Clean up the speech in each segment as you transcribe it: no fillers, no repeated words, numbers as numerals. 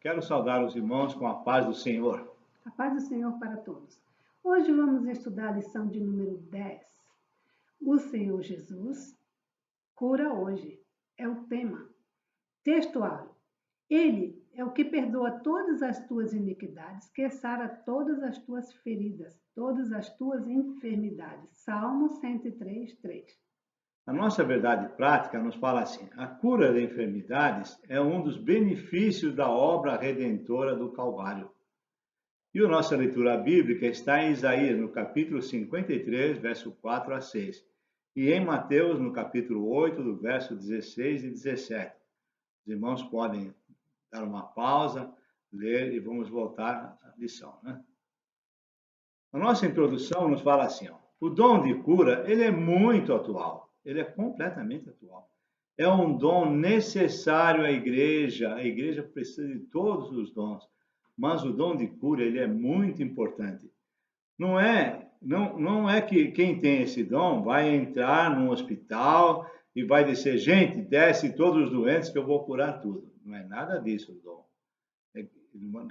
Quero saudar os irmãos com a paz do Senhor. A paz do Senhor para todos. Hoje vamos estudar a lição de número 10. O Senhor Jesus cura hoje. É o tema. Textual. Ele é o que perdoa todas as tuas iniquidades, que sara todas as tuas feridas, todas as tuas enfermidades. Salmo 103, 3. A nossa verdade prática nos fala assim: a cura de enfermidades é um dos benefícios da obra redentora do Calvário. E a nossa leitura bíblica está em Isaías, no capítulo 53, verso 4 a 6. E em Mateus, no capítulo 8, do verso 16 e 17. Os irmãos podem dar uma pausa, ler e vamos voltar à lição, né? A nossa introdução nos fala assim, o dom de cura, ele é muito atual. Ele é completamente atual. É um dom necessário à igreja. A igreja precisa de todos os dons. Mas o dom de cura, ele é muito importante. Não é que quem tem esse dom vai entrar num hospital e vai dizer, gente, desce todos os doentes que eu vou curar tudo. Não é nada disso o dom.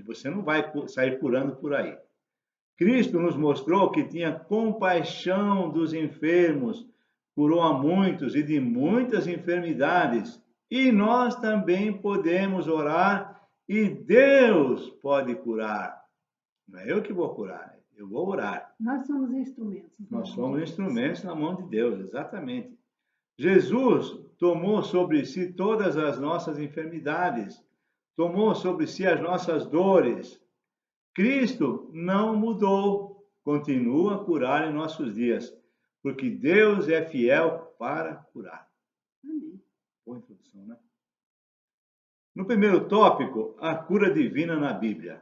Você não vai sair curando por aí. Cristo nos mostrou que tinha compaixão dos enfermos, curou a muitos e de muitas enfermidades. E nós também podemos orar e Deus pode curar. Não é eu que vou curar, eu vou orar. Nós somos instrumentos. Nós somos instrumentos na mão de Deus, exatamente. Jesus tomou sobre si todas as nossas enfermidades, tomou sobre si as nossas dores. Cristo não mudou, continua a curar em nossos dias, porque Deus é fiel para curar. Amém. Boa introdução, né? No primeiro tópico, a cura divina na Bíblia.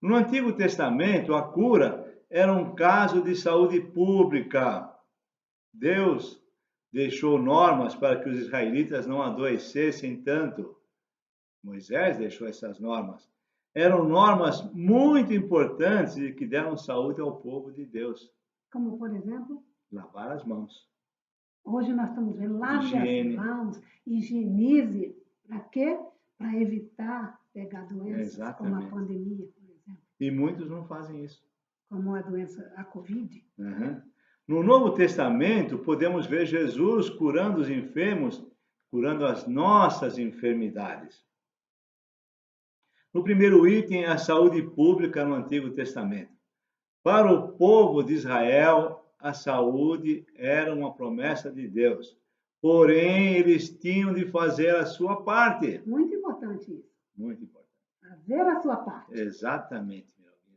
No Antigo Testamento, a cura era um caso de saúde pública. Deus deixou normas para que os israelitas não adoecessem tanto. Moisés deixou essas normas. Eram normas muito importantes e que deram saúde ao povo de Deus. Como, por exemplo? Lavar as mãos. Hoje nós estamos vendo, lave Higiene. as mãos, higienize. Para quê? Para evitar pegar doenças, como a pandemia, por exemplo. E muitos não fazem isso. Como a doença, a Covid. Uhum. No Novo Testamento, podemos ver Jesus curando os enfermos, curando as nossas enfermidades. No primeiro item, a saúde pública no Antigo Testamento. Para o povo de Israel, a saúde era uma promessa de Deus. Porém, eles tinham de fazer a sua parte. Muito importante isso. Muito importante. Fazer a sua parte. Exatamente.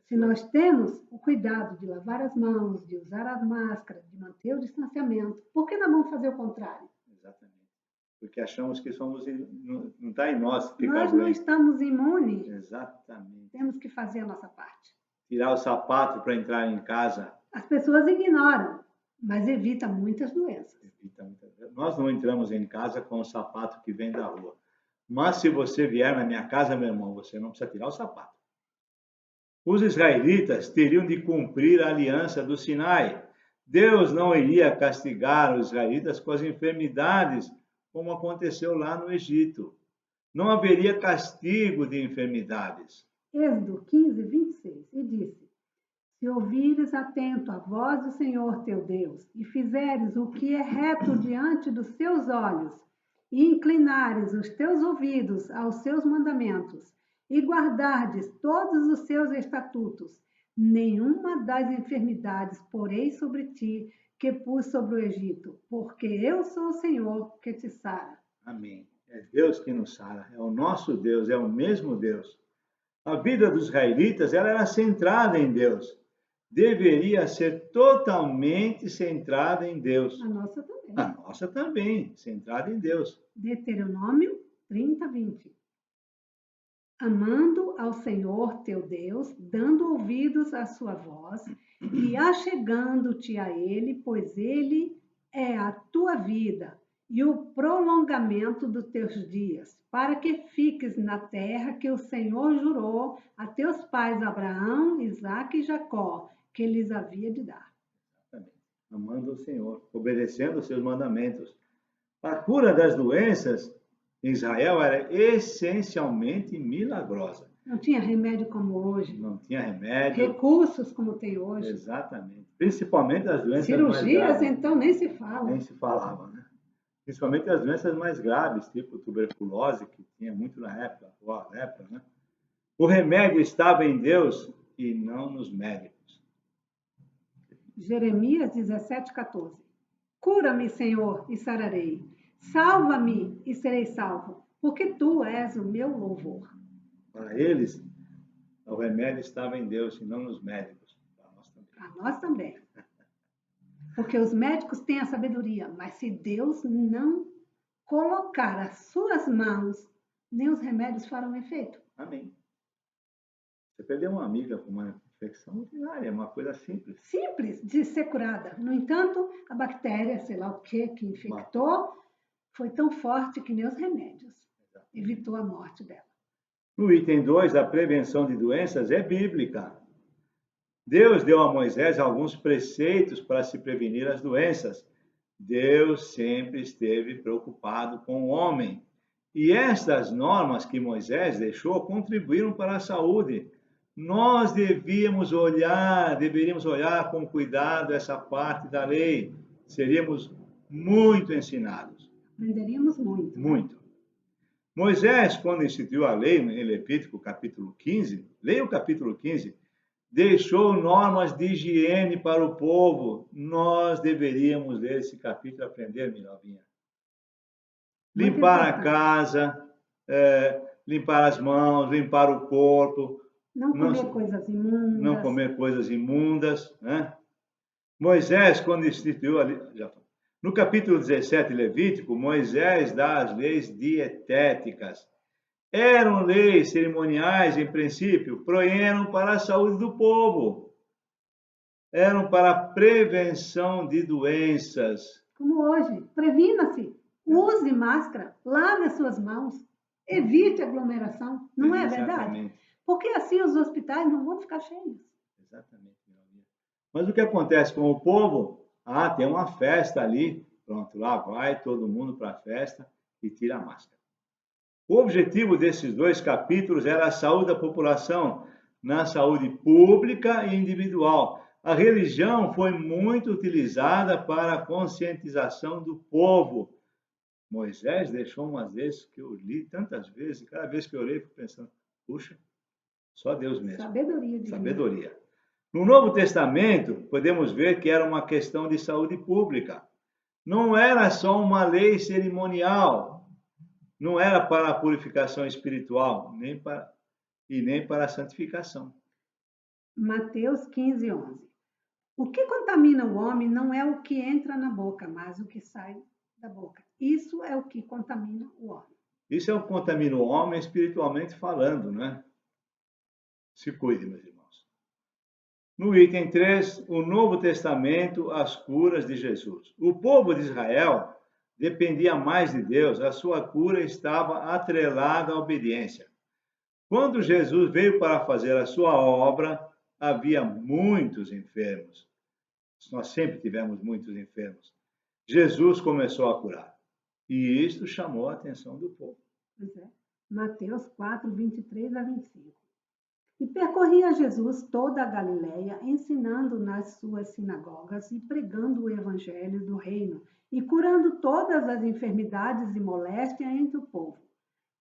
Se nós temos o cuidado de lavar as mãos, de usar a máscara, de manter o distanciamento, por que não vamos fazer o contrário? Exatamente. Porque achamos que não está em nós ficar Nós não estamos imunes. Exatamente. Temos que fazer a nossa parte. Tirar o sapato para entrar em casa. As pessoas ignoram, mas evita muitas doenças. Nós não entramos em casa com o sapato que vem da rua. Mas se você vier na minha casa, meu irmão, você não precisa tirar o sapato. Os israelitas teriam de cumprir a aliança do Sinai. Deus não iria castigar os israelitas com as enfermidades, como aconteceu lá no Egito. Não haveria castigo de enfermidades. Êxodo 15, 26, e disse: se ouvires atento a voz do Senhor teu Deus, e fizeres o que é reto diante dos seus olhos, e inclinares os teus ouvidos aos seus mandamentos, e guardardes todos os seus estatutos, nenhuma das enfermidades porei sobre ti que pus sobre o Egito, porque eu sou o Senhor que te sara. Amém. É Deus que nos sara, é o nosso Deus, é o mesmo Deus. A vida dos israelitas ela era centrada em Deus. Deveria ser totalmente centrada em Deus. A nossa também. A nossa também, centrada em Deus. Deuteronômio 30, 20. Amando ao Senhor teu Deus, dando ouvidos à sua voz e achegando-te a Ele, pois Ele é a tua vida e o prolongamento dos teus dias, para que fiques na terra que o Senhor jurou a teus pais Abraão, Isaque e Jacó, que lhes havia de dar. Amando o Senhor, obedecendo os seus mandamentos. A cura das doenças em Israel era essencialmente milagrosa. Não tinha remédio como hoje. Não tinha remédio. Recursos como tem hoje. Exatamente. Principalmente as doenças mais Cirurgias, graves. então, nem se fala. Nem se falava, né? Principalmente as doenças mais graves, tipo tuberculose, que tinha muito na época, ou a lepra, né? O remédio estava em Deus e não nos médicos. Jeremias 17:14. Cura-me, Senhor, e sararei. Salva-me e serei salvo, porque tu és o meu louvor. Para eles, o remédio estava em Deus e não nos médicos. Para nós também. Para nós também. Porque os médicos têm a sabedoria, mas se Deus não colocar as suas mãos, nem os remédios farão efeito. Amém. Você perdeu uma amiga com uma infecção urinária, é uma coisa simples. Simples de ser curada. No entanto, a bactéria, sei lá o que infectou, foi tão forte que nem os remédios. Evitou a morte dela. No item 2, a prevenção de doenças é bíblica. Deus deu a Moisés alguns preceitos para se prevenir as doenças. Deus sempre esteve preocupado com o homem. E estas normas que Moisés deixou contribuíram para a saúde. Nós deveríamos olhar com cuidado essa parte da lei. Seríamos muito ensinados. Aprenderíamos muito. Muito. Moisés, quando instituiu a lei em Levítico capítulo 15, leia o capítulo 15, deixou normas de higiene para o povo. Nós deveríamos ler esse capítulo e aprender, Mirovinha. Limpar a casa, limpar as mãos, limpar o corpo. Não comer coisas imundas. Não comer coisas imundas. Né? Moisés, quando instituiu a lei... No capítulo 17, Levítico, Moisés dá as leis dietéticas. Eram leis cerimoniais, em princípio, proeram para a saúde do povo. Eram para a prevenção de doenças. Como hoje, previna-se, use máscara, lave as suas mãos, evite aglomeração, não é verdade? Porque assim os hospitais não vão ficar cheios. Exatamente. Mas o que acontece com o povo? Tem uma festa ali, pronto, lá vai todo mundo para a festa e tira a máscara. O objetivo desses dois capítulos era a saúde da população, na saúde pública e individual. A religião foi muito utilizada para a conscientização do povo. Moisés deixou umas vezes que eu li tantas vezes, e cada vez que eu leio, fico pensando, puxa, só Deus mesmo. Sabedoria. No Novo Testamento, podemos ver que era uma questão de saúde pública. Não era só uma lei cerimonial, não era para a purificação espiritual, nem para a santificação. Mateus 15:11. O que contamina o homem não é o que entra na boca, mas o que sai da boca. Isso é o que contamina o homem. Isso é o que contamina o homem espiritualmente falando, né? Se cuide, meus irmãos. No item 3, o Novo Testamento, as curas de Jesus. O povo de Israel dependia mais de Deus, a sua cura estava atrelada à obediência. Quando Jesus veio para fazer a sua obra, havia muitos enfermos. Nós sempre tivemos muitos enfermos. Jesus começou a curar. E isto chamou a atenção do povo. Pois é. Mateus 4:23-25. E percorria Jesus toda a Galileia, ensinando nas suas sinagogas e pregando o evangelho do reino, e curando todas as enfermidades e moléstias entre o povo.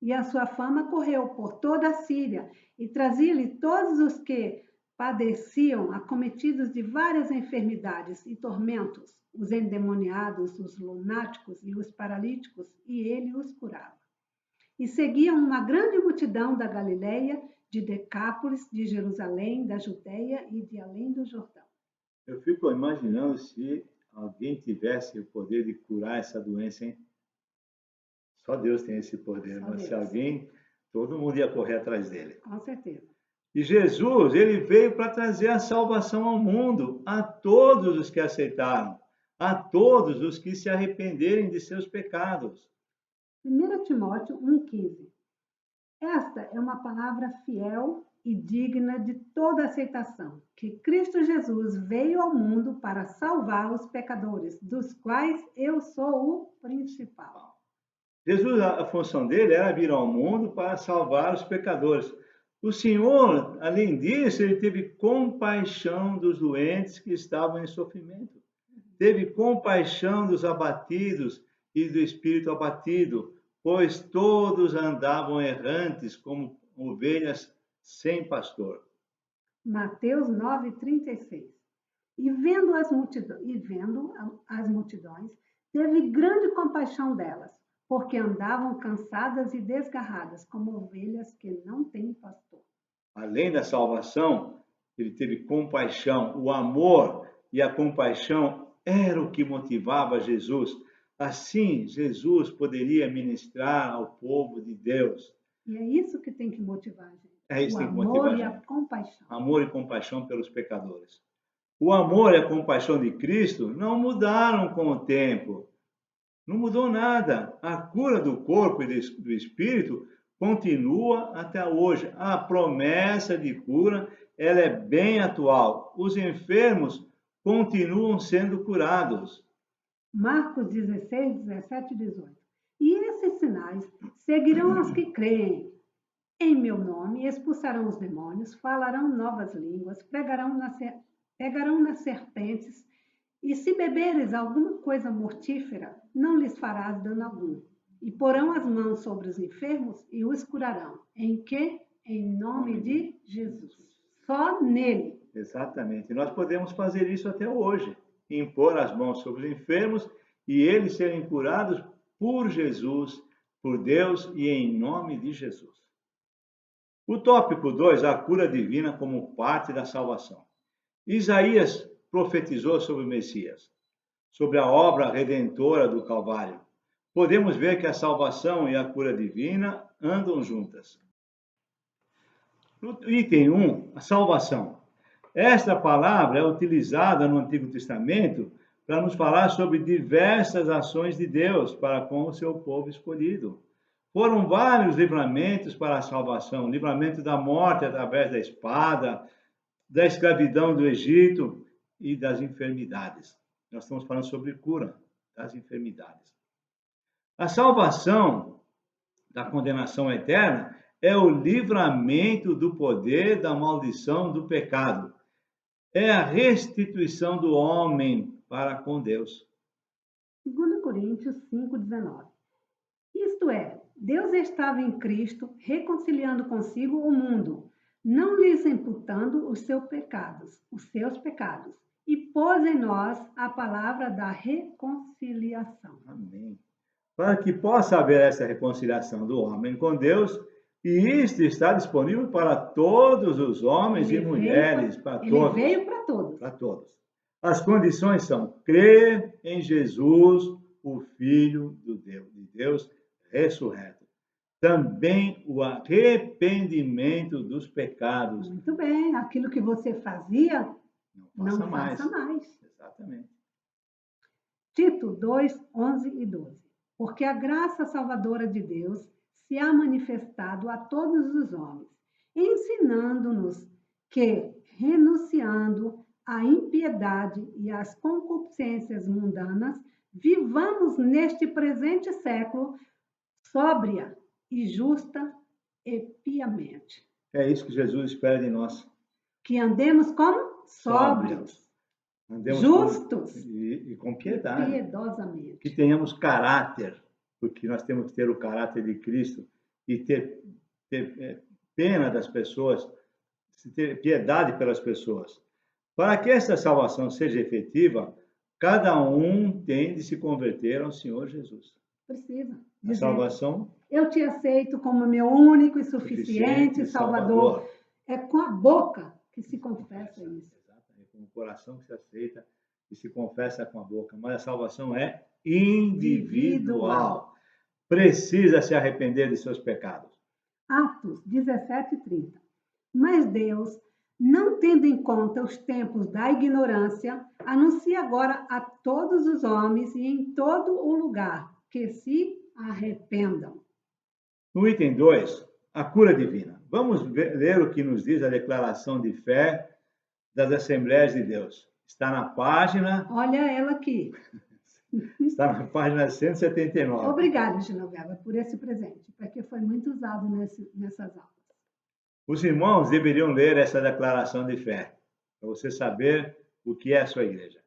E a sua fama correu por toda a Síria, e trazia-lhe todos os que padeciam, acometidos de várias enfermidades e tormentos, os endemoniados, os lunáticos e os paralíticos, e ele os curava. E seguiam uma grande multidão da Galileia, de Decápolis, de Jerusalém, da Judeia e de além do Jordão. Eu fico imaginando se alguém tivesse o poder de curar essa doença, hein? Só Deus tem esse poder, mas se alguém, todo mundo ia correr atrás dele. Com certeza. E Jesus, ele veio para trazer a salvação ao mundo, a todos os que aceitaram, a todos os que se arrependerem de seus pecados. 1 Timóteo 1,15. Esta é uma palavra fiel e digna de toda aceitação, que Cristo Jesus veio ao mundo para salvar os pecadores, dos quais eu sou o principal. Jesus, a função dele era vir ao mundo para salvar os pecadores. O Senhor, além disso, ele teve compaixão dos doentes que estavam em sofrimento. Teve compaixão dos abatidos e do espírito abatido, pois todos andavam errantes como ovelhas sem pastor. Mateus 9:36. E vendo as multidões, teve grande compaixão delas, porque andavam cansadas e desgarradas, como ovelhas que não têm pastor. Além da salvação, ele teve compaixão. O amor e a compaixão era o que motivava Jesus. Assim, Jesus poderia ministrar ao povo de Deus. E é isso que tem que motivar a gente. É isso O que tem que motivar amor a e a gente. compaixão. Amor e compaixão pelos pecadores. O amor e a compaixão de Cristo não mudaram com o tempo. Não mudou nada. A cura do corpo e do espírito continua até hoje. A promessa de cura, ela é bem atual. Os enfermos continuam sendo curados. Marcos 16, 17 e 18. E esses sinais seguirão aos que creem. Em meu nome expulsarão os demônios, falarão novas línguas, pegarão nas serpentes, e se beberes alguma coisa mortífera, não lhes farás dano algum. E porão as mãos sobre os enfermos e os curarão. Em que? Em nome de Jesus. Só nele. Exatamente. Nós podemos fazer isso até hoje. Impor as mãos sobre os enfermos e eles serem curados por Jesus, por Deus e em nome de Jesus. O tópico 2, a cura divina como parte da salvação. Isaías profetizou sobre o Messias, sobre a obra redentora do Calvário. Podemos ver que a salvação e a cura divina andam juntas. No item 1, a salvação. Esta palavra é utilizada no Antigo Testamento para nos falar sobre diversas ações de Deus para com o seu povo escolhido. Foram vários livramentos para a salvação, livramento da morte através da espada, da escravidão do Egito e das enfermidades. Nós estamos falando sobre cura das enfermidades. A salvação da condenação eterna é o livramento do poder da maldição do pecado. É a restituição do homem para com Deus. 2 Coríntios 5:19. Isto é, Deus estava em Cristo reconciliando consigo o mundo, não lhes imputando os seus pecados, e pôs em nós a palavra da reconciliação. Amém. Para que possa haver essa reconciliação do homem com Deus, e isto está disponível para todos os homens e mulheres, para todos. Ele veio para todos. Para todos. As condições são crer em Jesus, o Filho de Deus ressurreto. Também o arrependimento dos pecados. Muito bem, aquilo que você fazia, não mais. faça mais. Exatamente. Tito 2, 11 e 12. Porque a graça salvadora de Deus se há manifestado a todos os homens, ensinando-nos que, renunciando à impiedade e às concupiscências mundanas, vivamos neste presente século sóbria e justa e piamente. É isso que Jesus espera de nós. Que andemos como? Sóbrios. Andemos justos e com piedade. Piedosamente. Que tenhamos caráter, porque nós temos que ter o caráter de Cristo e ter pena das pessoas, ter piedade pelas pessoas. Para que essa salvação seja efetiva, cada um tem de se converter ao Senhor Jesus. Precisa. A salvação. Eu te aceito como meu único e suficiente Salvador. É com a boca que se confessa isso. Exatamente, com o coração que se aceita e se confessa com a boca. Mas a salvação é individual. Precisa se arrepender de seus pecados. Atos 17:30. Mas Deus, não tendo em conta os tempos da ignorância, anuncia agora a todos os homens e em todo o lugar que se arrependam. No item 2, a cura divina. Vamos ler o que nos diz a declaração de fé das Assembleias de Deus. Está na página... Olha ela aqui. Está na página 179. Obrigada, Genoveva, por esse presente, porque foi muito usado nessas aulas. Os irmãos deveriam ler essa declaração de fé, para você saber o que é a sua igreja.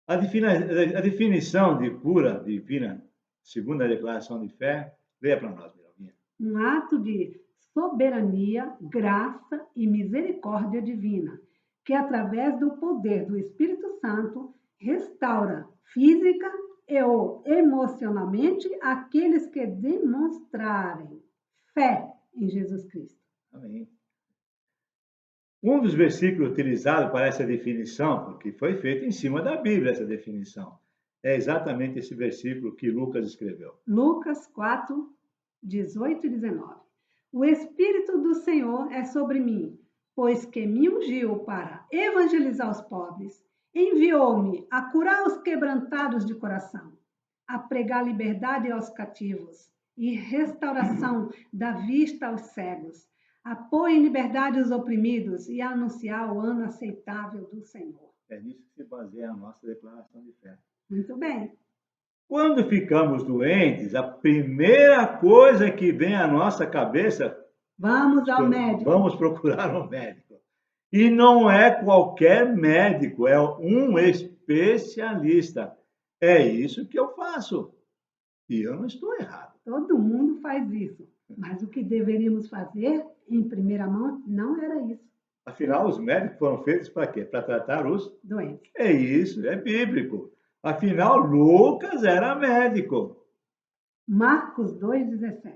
A definição de cura divina, segundo a declaração de fé, leia para nós, Miralvinha. Um ato de soberania, graça e misericórdia divina, que através do poder do Espírito Santo restaura física ou emocionalmente aqueles que demonstrarem fé em Jesus Cristo. Amém. Um dos versículos utilizados para essa definição, porque foi feito em cima da Bíblia essa definição, é exatamente esse versículo que Lucas escreveu. Lucas 4, 18 e 19. O Espírito do Senhor é sobre mim, pois que me ungiu para evangelizar os pobres, enviou-me a curar os quebrantados de coração, a pregar liberdade aos cativos e restauração da vista aos cegos, a pôr em liberdade os oprimidos e a anunciar o ano aceitável do Senhor. É nisso que se baseia a nossa declaração de fé. Muito bem. Quando ficamos doentes, a primeira coisa que vem à nossa cabeça, Vamos ao médico. vamos procurar um médico. E não é qualquer médico, é um especialista. É isso que eu faço. E eu não estou errado. Todo mundo faz isso. Mas o que deveríamos fazer, em primeira mão, não era isso. Afinal, os médicos foram feitos para quê? Para tratar os doentes. É isso, é bíblico. Afinal, Lucas era médico. Marcos 2,17.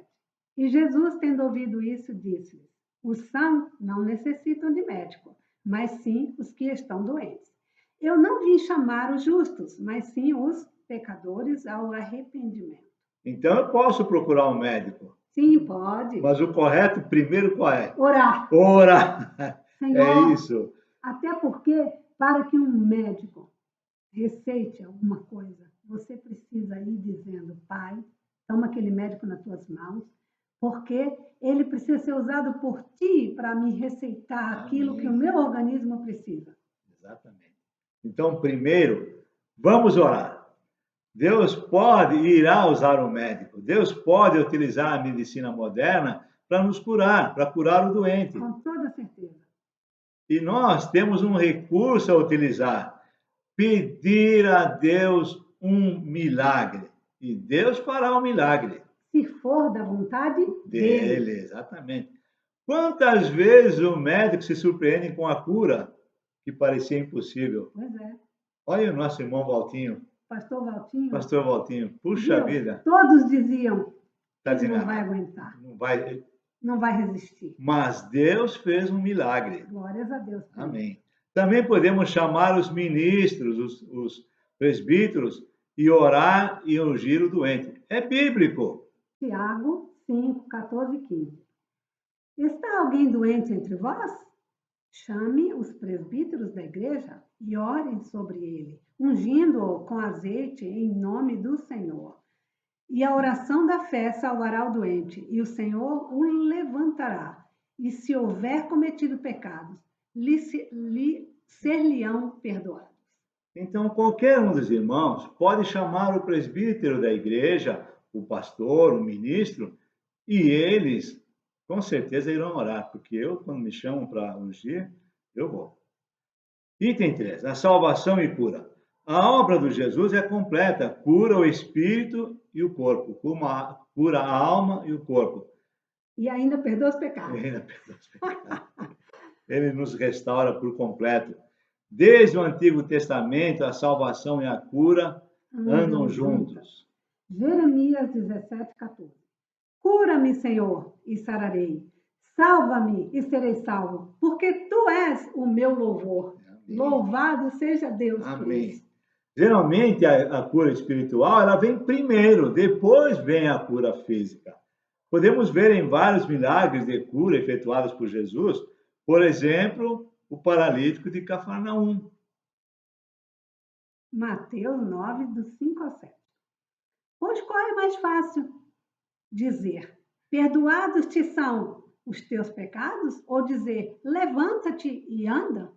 E Jesus, tendo ouvido isso, disse-lhes: os sãos não necessitam de médico, mas sim os que estão doentes. Eu não vim chamar os justos, mas sim os pecadores ao arrependimento. Então eu posso procurar um médico. Sim, pode. Mas o correto primeiro qual é? Orar. Orar. Senhor, é isso. Até porque, para que um médico receite alguma coisa, você precisa ir dizendo: Pai, toma aquele médico nas tuas mãos, porque ele precisa ser usado por ti para me receitar aquilo que o meu organismo precisa. Exatamente. Então, primeiro, vamos orar. Deus pode e irá usar o médico. Deus pode utilizar a medicina moderna para nos curar, para curar o doente. Com toda certeza. E nós temos um recurso a utilizar: pedir a Deus um milagre. E Deus fará um milagre. Se for da vontade dele. Exatamente. Quantas vezes o médico se surpreende com a cura que parecia impossível? Pois é. Olha o nosso irmão Valtinho. Pastor Valtinho. Pastor Valtinho. Puxa vida. Todos diziam: Tá ele não vai aguentar. Não vai resistir. Mas Deus fez um milagre. Glórias a Deus. Amém. Também podemos chamar os ministros, os presbíteros, e orar e ungir o doente. É bíblico. Tiago 5, 14 e 15. Está alguém doente entre vós? Chame os presbíteros da igreja e orem sobre ele, ungindo-o com azeite em nome do Senhor. E a oração da fé salvará o doente, e o Senhor o levantará. E se houver cometido pecados, ser-lhe-ão perdoados. Então, qualquer um dos irmãos pode chamar o presbítero da igreja, o pastor, o ministro, e eles com certeza irão orar, porque eu, quando me chamam para ungir, eu vou. Item 3, a salvação e cura. A obra de Jesus é completa, cura o espírito e o corpo, cura a alma e o corpo. E ainda perdoa os pecados. Ele nos restaura por completo. Desde o Antigo Testamento, a salvação e a cura andam juntos. Jeremias 17, 14. Cura-me, Senhor, e sararei. Salva-me e serei salvo, porque tu és o meu louvor. Amém. Louvado seja Deus. Amém. Cristo. Geralmente, a cura espiritual ela vem primeiro, depois vem a cura física. Podemos ver em vários milagres de cura efetuados por Jesus, por exemplo, o paralítico de Cafarnaum. Mateus 9, do 5 ao 7. Pois qual é mais fácil? Dizer, perdoados te são os teus pecados? Ou dizer, levanta-te e anda?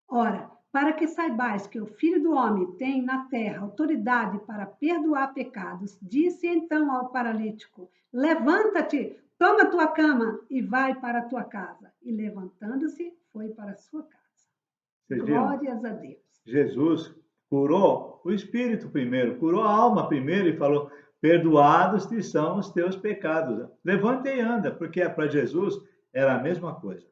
Ora, para que saibais que o Filho do Homem tem na terra autoridade para perdoar pecados, disse então ao paralítico, levanta-te, toma tua cama e vai para a tua casa. E levantando-se, foi para a sua casa. Vocês viram? Glórias a Deus. Jesus curou o espírito primeiro, curou a alma primeiro e falou: perdoados te são os teus pecados. Levanta e anda, porque para Jesus era a mesma coisa.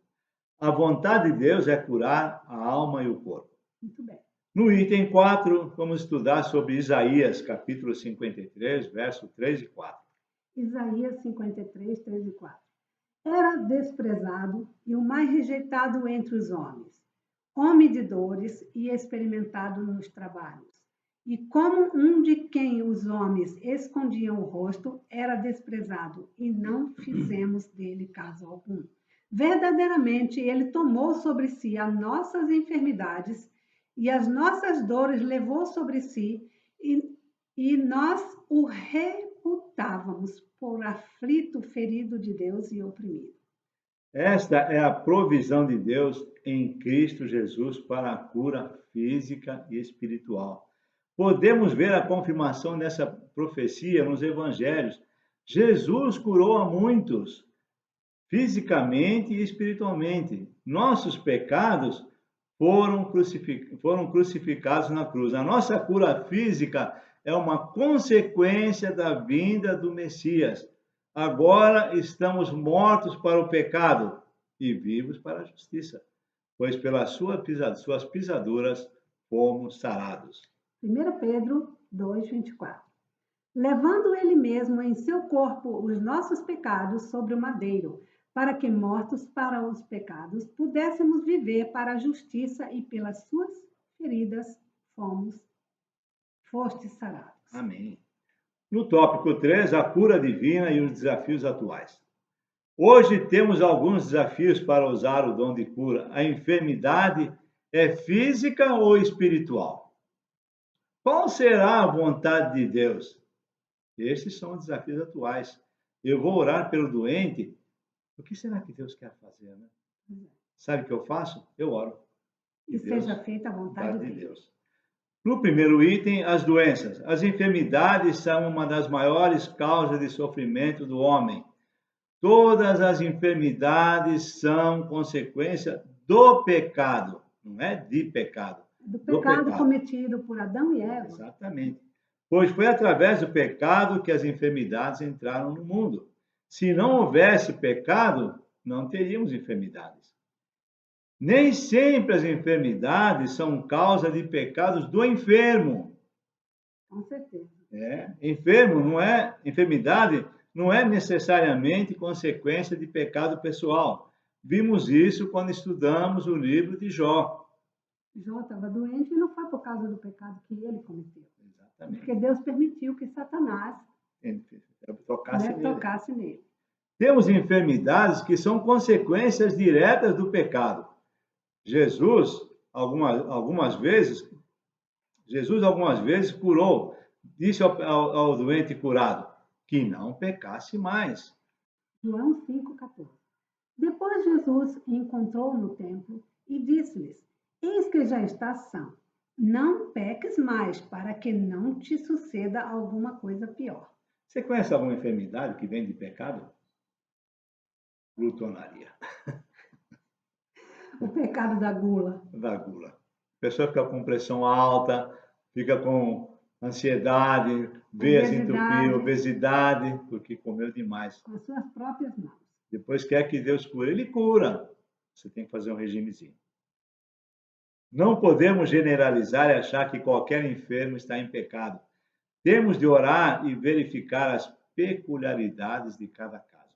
A vontade de Deus é curar a alma e o corpo. Muito bem. No item 4, vamos estudar sobre Isaías, capítulo 53, verso 3 e 4. Isaías 53, 3 e 4. Era desprezado e o mais rejeitado entre os homens, homem de dores e experimentado nos trabalhos. E como um de quem os homens escondiam o rosto, era desprezado, e não fizemos dele caso algum. Verdadeiramente, ele tomou sobre si as nossas enfermidades e as nossas dores levou sobre si, e nós o reputávamos por aflito, ferido de Deus e oprimido. Esta é a provisão de Deus em Cristo Jesus para a cura física e espiritual. Podemos ver a confirmação dessa profecia nos evangelhos. Jesus curou a muitos, fisicamente e espiritualmente. Nossos pecados foram crucificados na cruz. A nossa cura física é uma consequência da vinda do Messias. Agora estamos mortos para o pecado e vivos para a justiça, pois pelas suas pisaduras fomos sarados. 1 Pedro 2, 24. Levando ele mesmo em seu corpo os nossos pecados sobre o madeiro, para que, mortos para os pecados, pudéssemos viver para a justiça, e pelas suas feridas fostes sarados. Amém. No tópico 3, a cura divina e os desafios atuais. Hoje temos alguns desafios para usar o dom de cura. A enfermidade é física ou espiritual? Qual será a vontade de Deus? Esses são os desafios atuais. Eu vou orar pelo doente. O que será que Deus quer fazer, né? Sabe o que eu faço? Eu oro. E seja feita a vontade de Deus. No primeiro item, as doenças. As enfermidades são uma das maiores causas de sofrimento do homem. Todas as enfermidades são consequência do pecado, não é de pecado. Do pecado cometido por Adão e Eva. Exatamente. Pois foi através do pecado que as enfermidades entraram no mundo. Se não houvesse pecado, não teríamos enfermidades. Nem sempre as enfermidades são causa de pecados do enfermo. Com certeza. Enfermidade não é necessariamente consequência de pecado pessoal. Vimos isso quando estudamos o livro de Jó. Jó estava doente e não foi por causa do pecado que ele cometeu. Exatamente. Porque Deus permitiu que Satanás tocasse nele. Temos enfermidades que são consequências diretas do pecado. Jesus, algumas vezes curou, disse ao doente curado, que não pecasse mais. João 5,14. Depois Jesus encontrou no templo e disse-lhes, eis que já estás são, não peques mais, para que não te suceda alguma coisa pior. Você conhece alguma enfermidade que vem de pecado? Glutonaria. O pecado da gula. Da gula. A pessoa fica com pressão alta, fica com ansiedade, veias entupidas, obesidade, porque comeu demais. Com as suas próprias mãos. Depois quer que Deus cure. Ele cura. Você tem que fazer um regimezinho. Não podemos generalizar e achar que qualquer enfermo está em pecado. Temos de orar e verificar as peculiaridades de cada caso.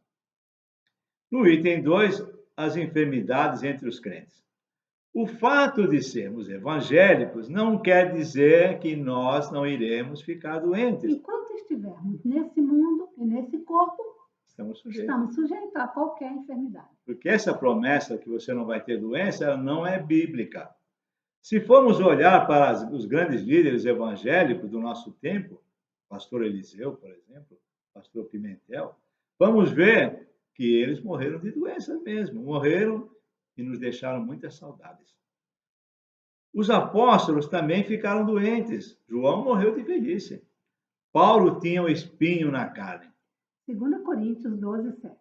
No item 2, as enfermidades entre os crentes. O fato de sermos evangélicos não quer dizer que nós não iremos ficar doentes. Enquanto estivermos nesse mundo e nesse corpo, estamos sujeitos a qualquer enfermidade. Porque essa promessa que você não vai ter doença, ela não é bíblica. Se formos olhar para os grandes líderes evangélicos do nosso tempo, pastor Eliseu, por exemplo, pastor Pimentel, vamos ver que eles morreram de doença mesmo, morreram e nos deixaram muitas saudades. Os apóstolos também ficaram doentes. João morreu de velhice. Paulo tinha um espinho na carne. 2 Coríntios 12, 7.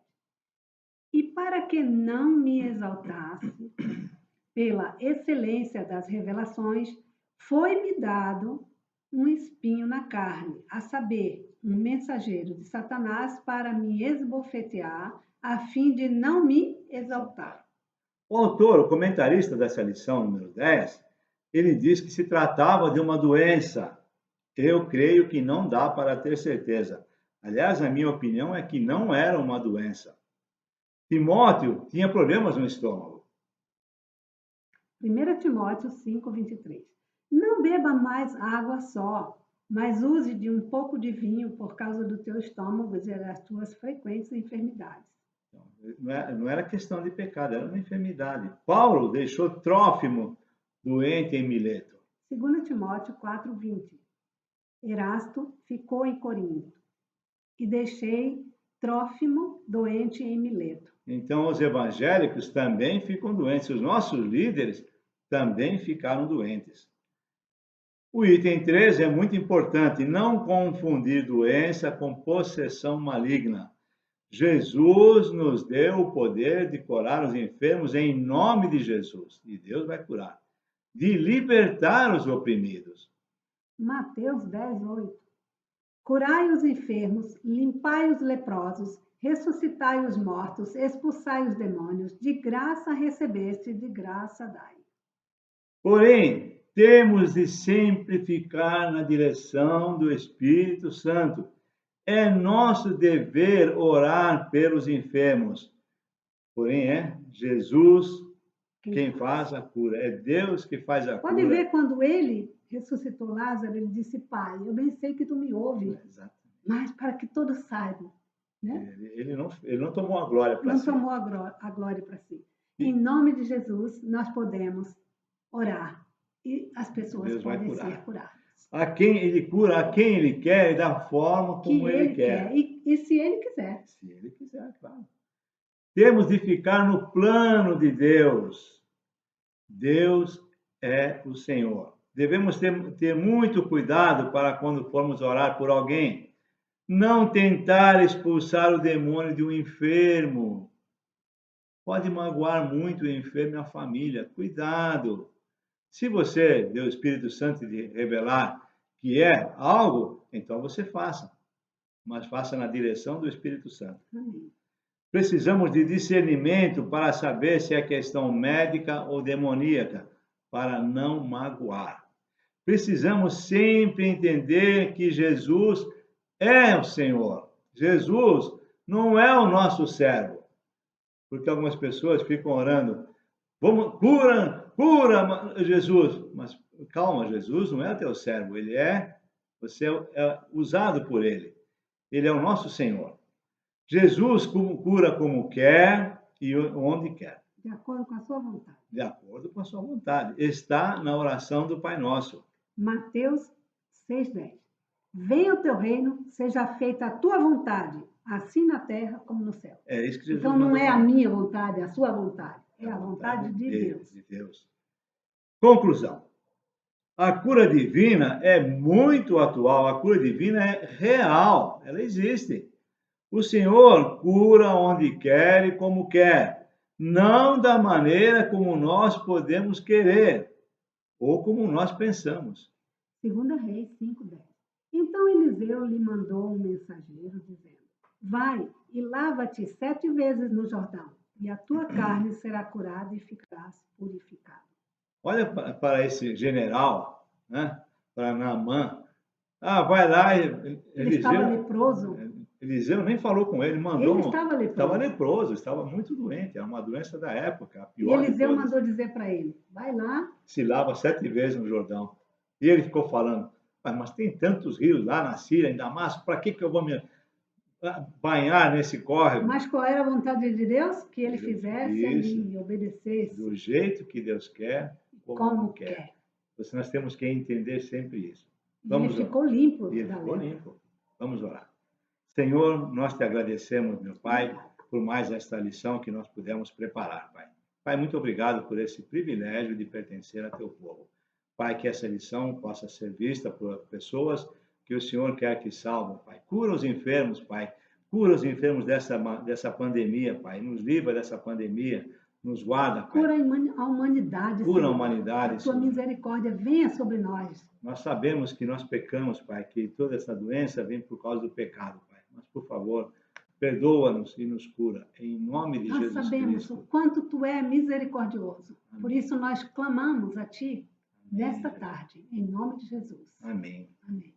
E para que não me exaltasse pela excelência das revelações, foi-me dado um espinho na carne, a saber, um mensageiro de Satanás para me esbofetear, a fim de não me exaltar. O autor, o comentarista dessa lição número 10, ele diz que se tratava de uma doença. Eu creio que não dá para ter certeza. Aliás, a minha opinião é que não era uma doença. Timóteo tinha problemas no estômago. 1 Timóteo 5:23. Não beba mais água só, mas use de um pouco de vinho por causa do teu estômago e das tuas frequentes enfermidades. Não era questão de pecado, era uma enfermidade. Paulo deixou Trófimo doente em Mileto. 2 Timóteo 4:20. Erasto ficou em Corinto e deixei Trófimo doente em Mileto. Então, os evangélicos também ficam doentes. Os nossos líderes também ficaram doentes. O item 3 é muito importante. Não confundir doença com possessão maligna. Jesus nos deu o poder de curar os enfermos em nome de Jesus. E Deus vai curar. De libertar os oprimidos. Mateus 10:8. Curai os enfermos, limpai os leprosos, ressuscitai os mortos, expulsai os demônios, de graça recebeste, de graça dai. Porém, temos de sempre ficar na direção do Espírito Santo. É nosso dever orar pelos enfermos. Porém, é Jesus quem faz a cura. É Deus que faz a Pode cura. ver, quando ele ressuscitou Lázaro, ele disse: Pai, eu bem sei que tu me ouves, mas para que todos saibam. Né? Ele não tomou a glória para si. Não tomou a glória para si. Em nome de Jesus, nós podemos orar e as pessoas Deus vai podem curar. ser curadas. A quem ele cura, a quem ele quer e da forma como Que ele quer. E se ele quiser. Se ele quiser, claro. Temos de ficar no plano de Deus. Deus é o Senhor. Devemos ter muito cuidado para quando formos orar por alguém, não tentar expulsar o demônio de um enfermo. Pode magoar muito o enfermo e a família. Cuidado. Se você deu o Espírito Santo de revelar que é algo, então você faça. Mas faça na direção do Espírito Santo. Precisamos de discernimento para saber se é questão médica ou demoníaca, para não magoar. Precisamos sempre entender que Jesus é o Senhor. Jesus não é o nosso servo. Porque algumas pessoas ficam orando, vamos, cura Jesus. Mas calma, Jesus não é teu servo, você é usado por ele. Ele é o nosso Senhor. Jesus cura como quer e onde quer. De acordo com a sua vontade. De acordo com a sua vontade. Está na oração do Pai Nosso. Mateus 6:10. Venha o teu reino, seja feita a tua vontade, assim na terra como no céu. É isso que Jesus então não é a minha vontade, é a sua vontade. É a vontade de Deus. Conclusão. A cura divina é muito atual, a cura divina é real, ela existe. O Senhor cura onde quer e como quer, não da maneira como nós podemos querer ou como nós pensamos. 2 Reis 5:10. Então Eliseu lhe mandou um mensageiro dizendo: Vai e lava-te 7 vezes no Jordão, e a tua carne será curada e ficarás purificado. Olha para esse general, né? Para Naamã. Vai lá, ele estava leproso. Eliseu nem falou com ele, mandou. Ele estava leproso. Estava leproso, estava muito doente, era uma doença da época. A pior e Eliseu mandou dizer para ele: vai lá. Se lava 7 vezes no Jordão. E ele ficou falando: mas tem tantos rios lá na Síria, em Damasco, para que eu vou me banhar nesse córrego? Mas qual era a vontade de Deus? Que ele fizesse ali, obedecesse. Do jeito que Deus quer, como quer. Então, nós temos que entender sempre isso. Ele ficou limpo. Ele ficou limpo. Vamos orar. Senhor, nós te agradecemos, meu Pai, por mais esta lição que nós pudemos preparar, Pai. Pai, muito obrigado por esse privilégio de pertencer a teu povo. Pai, que essa lição possa ser vista por pessoas que o Senhor quer que salvem, Pai. Cura os enfermos, Pai. Cura os enfermos dessa pandemia, Pai. Nos livra dessa pandemia. Nos guarda, Pai. Cura a humanidade, Cura a Senhor. humanidade, A tua Senhor. misericórdia venha sobre nós. Nós sabemos que nós pecamos, Pai, que toda essa doença vem por causa do pecado, Pai. Mas, por favor, perdoa-nos e nos cura. Em nome de Nós Jesus sabemos Cristo. o quanto tu é misericordioso. Amém. Por isso nós clamamos a ti nesta tarde, em nome de Jesus. Amém. Amém.